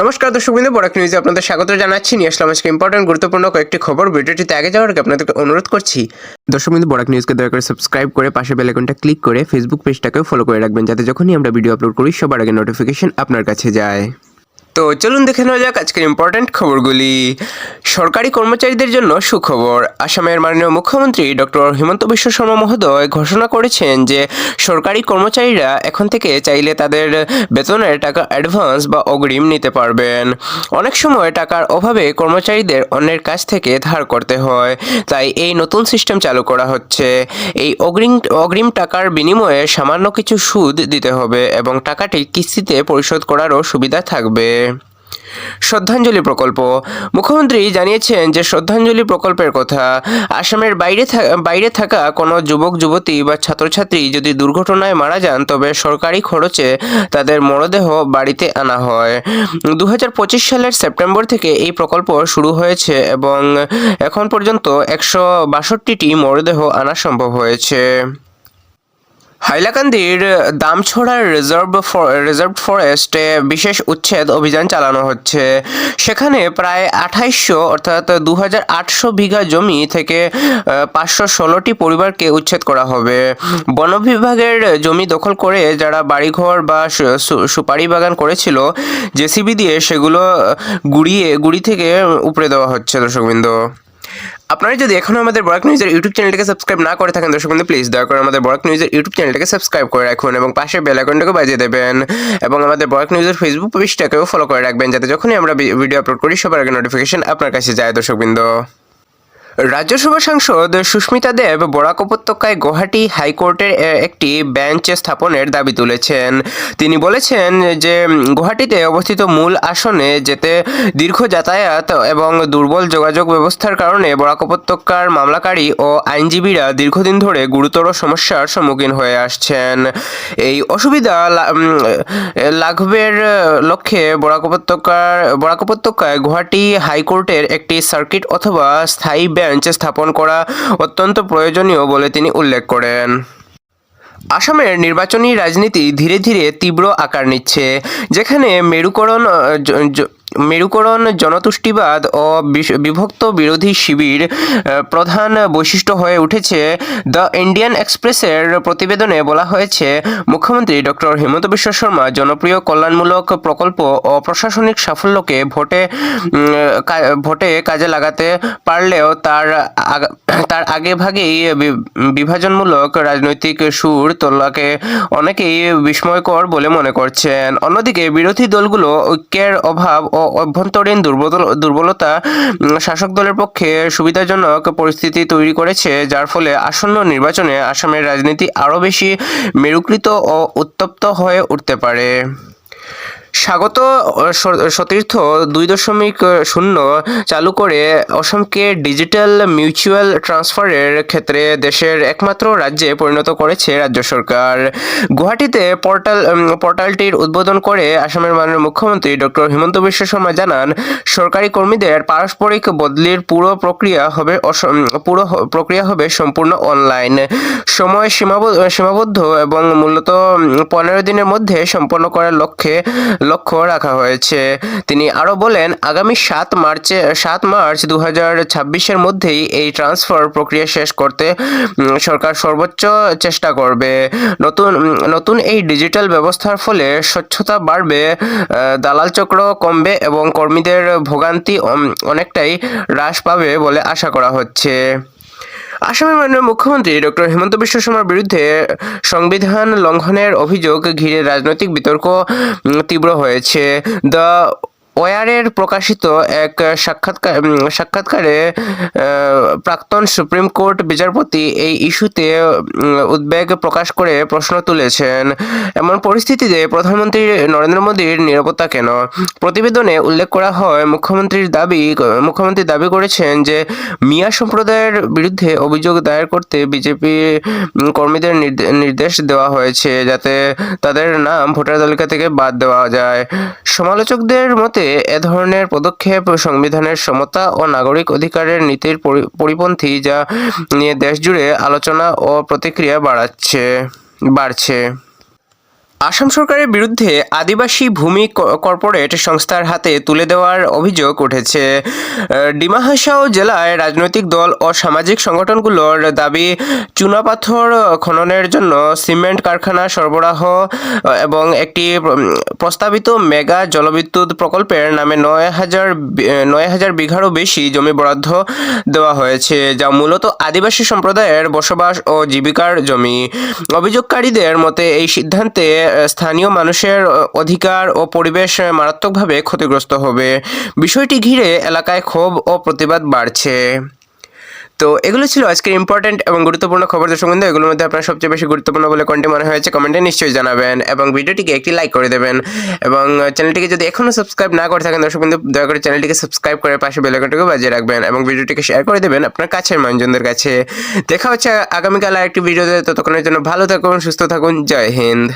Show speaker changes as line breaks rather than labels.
নমস্কার দর্শকবৃন্দ, বরাক নিউজে আপনাদের স্বাগত জানাচ্ছি। নিয়ে আসলাম আজকে ইম্পর্টেন্ট গুরুত্বপূর্ণ কয়েকটি খবর। ভিডিওটিতে আগে যাওয়ার আগে আপনাদেরকে অনুরোধ করছি দর্শকবৃন্দ, বরাক নিউজকে দয়া করে সাবস্ক্রাইব করে পাশে বেল আইকনটা ক্লিক করে ফেসবুক পেজটাকেও ফলো করে রাখবেন, যাতে যখনই আমরা ভিডিও আপলোড করি সবার আগে নোটিফিকেশন আপনার কাছে যায়। তো চলুন দেখে নেওয়া যাক আজকের ইম্পর্টেন্ট খবরগুলি। সরকারি কর্মচারীদের জন্য সুখবর। আসামের মাননীয় মুখ্যমন্ত্রী ডক্টর হিমন্ত বিশ্ব শর্মা মহোদয় ঘোষণা করেছেন যে সরকারি কর্মচারীরা এখন থেকে চাইলে তাদের বেতনের টাকা অ্যাডভান্স বা অগ্রিম নিতে পারবেন। অনেক সময় টাকার অভাবে কর্মচারীদের অন্যের কাছ থেকে ধার করতে হয়, তাই এই নতুন সিস্টেম চালু করা হচ্ছে। এই অগ্রিম টাকার বিনিময়ে সামান্য কিছু সুদ দিতে হবে এবং টাকাটি কিস্তিতে পরিশোধ করারও সুবিধা থাকবে। শ্রদ্ধাঞ্জলি প্রকল্প। মুখ্যমন্ত্রী জানিয়েছেন যে শ্রদ্ধাঞ্জলি প্রকল্পের কথা। আসামের বাইরে থাকা কোনো যুবক যুবতী বা ছাত্রছাত্রী যদি দুর্ঘটনায় মারা যান, তবে সরকারি খরচে তাদের মরদেহ বাড়িতে আনা হয়। 2025 সালের সেপ্টেম্বর থেকে এই প্রকল্প শুরু হয়েছে এবং এখন পর্যন্ত 162টি মরদেহ আনা সম্ভব হয়েছে। হাইলাকান্দির দামছড়ার রিজার্ভ ফরেস্টে বিশেষ উচ্ছেদ অভিযান চালানো হচ্ছে। সেখানে প্রায় 2800 অর্থাৎ 2800 বিঘা জমি থেকে 516টি পরিবারকে উচ্ছেদ করা হবে। বন বিভাগের জমি দখল করে যারা বাড়িঘর বা সুপারি বাগান করেছিল, জেসিবি দিয়ে সেগুলো গুড়ি থেকে উপড়ে দেওয়া হচ্ছে। দর্শকবৃন্দ, আপনারা যদি এখনো আমাদের বরাক নিউজের ইউটিউব চ্যানেলটাকে সাবস্ক্রাইব না করে থাকেন দর্শকবৃন্দ, প্লিজ দয়া করে আমাদের বরাক নিউজের ইউটিউব চ্যানেলটাকে সাবস্ক্রাইব করে রাখুন এবং পাশে বেল আইকনটাকে বাজিয়ে দেবেন এবং আমাদের বরাক নিউজের ফেসবুক পেজটাকেও ফলো করে রাখবেন, যাতে যখনই আমরা ভিডিও আপলোড করি সবার আগে নোটিফিকেশন আপনার কাছে যায়। দর্শকবৃন্দ, রাজ্যসভা সাংসদ সুস্মিতা দেব বরাক উপত্যকায় গুয়াহাটি হাইকোর্টের একটি বেঞ্চ স্থাপনের দাবি তুলেছেন। তিনি বলেছেন যে গুয়াহাটিতে অবস্থিত মূল আসনে যেতে দীর্ঘ যাতায়াত এবং দুর্বল যোগাযোগ ব্যবস্থার কারণে বরাক উপত্যকার মামলাকারী ও আইনজীবীরা দীর্ঘদিন ধরে গুরুতর সমস্যার সম্মুখীন হয়ে আসছেন। এই অসুবিধা লাঘবের লক্ষ্যে বরাক উপত্যকায় গুয়াহাটি হাইকোর্টের একটি সার্কিট অথবা স্থায়ী বেঞ্চ স্থাপন করা অত্যন্ত প্রয়োজনীয় বলে তিনি উল্লেখ করেন। আসামের নির্বাচনী রাজনীতি ধীরে ধীরে তীব্র আকার নিচ্ছে, যেখানে মেরুকরণ জনতুষ্টিবাদ ও বিভক্ত বিরোধী শিবির প্রধান বৈশিষ্ট্য হয়ে উঠেছে। দ্য ইন্ডিয়ান এক্সপ্রেসের প্রতিবেদনে বলা হয়েছে, মুখ্যমন্ত্রী ডক্টর হিমন্ত বিশ্ব শর্মা জনপ্রিয় কল্যাণমূলক প্রকল্প ও প্রশাসনিক সাফল্যকে ভোটে কাজে লাগাতে পারলেও তার আগেভাগেই বিভাজনমূলক রাজনৈতিক সুর তোলাকে অনেকেই বিস্ময়কর বলে মনে করছেন। অন্যদিকে বিরোধী দলগুলো ঐক্যের অভাব ও অভ্যন্তরীণ দুর্বলতা শাসক দলের পক্ষে সুবিধাজনক পরিস্থিতি তৈরি করেছে, যার ফলে আসন্ন নির্বাচনে আসামের রাজনীতি আরও বেশি মেরুকৃত ও উত্তপ্ত হয়ে উঠতে পারে। স্বাগত সতীর্থ 2.0 চালু করে অসমকে ডিজিটাল মিউচুয়াল ট্রান্সফারের ক্ষেত্রে দেশের একমাত্র রাজ্যে পরিণত করেছে রাজ্য সরকার। গুয়াহাটিতে পোর্টালটির উদ্বোধন করে আসামের মাননীয় মুখ্যমন্ত্রী ডক্টর হিমন্ত বিশ্ব শর্মা জানান, সরকারি কর্মীদের পারস্পরিক বদলির পুরো প্রক্রিয়া হবে সম্পূর্ণ অনলাইন, সময় সীমাবদ্ধ এবং মূলত 15 দিনের মধ্যে সম্পন্ন করার লক্ষ্য রাখা হয়েছে। তিনি আরও বলেন, আগামী 7 মার্চ 2026-এর মধ্যেই এই ট্রান্সফার প্রক্রিয়া শেষ করতে সরকার সর্বোচ্চ চেষ্টা করবে। নতুন এই ডিজিটাল ব্যবস্থার ফলে স্বচ্ছতা বাড়বে, দালাল চক্র কমবে এবং কর্মীদের ভোগান্তি অনেকটাই হ্রাস পাবে বলে আশা করা হচ্ছে। আসামের মাননীয় মুখ্যমন্ত্রী ডক্টর হিমন্ত বিশ্ব শর্মার বিরুদ্ধে সংবিধান লঙ্ঘনের অভিযোগ ঘিরে রাজনৈতিক বিতর্ক তীব্র হয়েছে। দ্য ওয়ারের প্রকাশিত এক সাক্ষাৎকারে প্রাক্তন সুপ্রিম কোর্ট বিচারপতি এই ইস্যুতে উদ্বেগ প্রকাশ করে প্রশ্ন তুলেছেন, এমন পরিস্থিতিতে প্রধানমন্ত্রী নরেন্দ্র মোদীর নিরাপত্তা কেন? প্রতিবেদনে উল্লেখ করা হয়, মুখ্যমন্ত্রী দাবি করেছেন যে মিয়া সম্প্রদায়ের বিরুদ্ধে অভিযোগ দায়ের করতে বিজেপি কর্মীদের নির্দেশ দেওয়া হয়েছে, যাতে তাদের নাম ভোটার তালিকা থেকে বাদ দেওয়া যায়। সমালোচকদের মতে এ ধরনের পদক্ষেপ সংবিধানের সমতা ও নাগরিক অধিকারের নীতির পরিপন্থী, যা নিয়ে দেশজুড়ে আলোচনা ও প্রতিক্রিয়া বাড়ছে। আসাম সরকারের বিরুদ্ধে আদিবাসী ভূমি কর্পোরেট সংস্থার হাতে তুলে দেওয়ার অভিযোগ উঠেছে। ডিমা হাসাও জেলায় রাজনৈতিক দল ও সামাজিক সংগঠনগুলোর দাবি, চুনাপাথর খননের জন্য সিমেন্ট কারখানা সরবরাহ এবং একটি প্রস্তাবিত মেগা জলবিদ্যুৎ প্রকল্পের নামে 9,000 বিঘারও বেশি জমি বরাদ্দ দেওয়া হয়েছে, যা মূলত আদিবাসী সম্প্রদায়ের বসবাস ও জীবিকার জমি। অভিযোগকারীদের মতে এই সিদ্ধান্তে স্থানীয় মানুষের অধিকার ও পরিবেশ মারাত্মকভাবে ক্ষতিগ্রস্ত হবে। বিষয়টি ঘিরে এলাকায় ক্ষোভ ও প্রতিবাদ বাড়ছে। তো এগুলো ছিল আজকের ইম্পর্টেন্ট এবং গুরুত্বপূর্ণ খবর। দর্শক বন্ধু, এগুলোর মধ্যে আপনার সবচেয়ে বেশি গুরুত্বপূর্ণ বলে কোনটি মনে হয়েছে কমেন্টে নিশ্চয়ই জানাবেন এবং ভিডিওটিকে একটি লাইক করে দেবেন এবং চ্যানেলটিকে যদি এখনও সাবস্ক্রাইব না করে থাকেন দর্শক বন্ধু, দয়া করে চ্যানেলটিকে সাবস্ক্রাইব করে পাশে বেল আইকনটিকে বাজিয়ে রাখবেন এবং ভিডিওটিকে শেয়ার করে দেবেন আপনার কাছের মানুষজনদের কাছে। দেখা হচ্ছে আগামীকাল আরেকটি ভিডিওতে। ততক্ষণের জন্য ভালো থাকুন, সুস্থ থাকুন। জয় হিন্দ।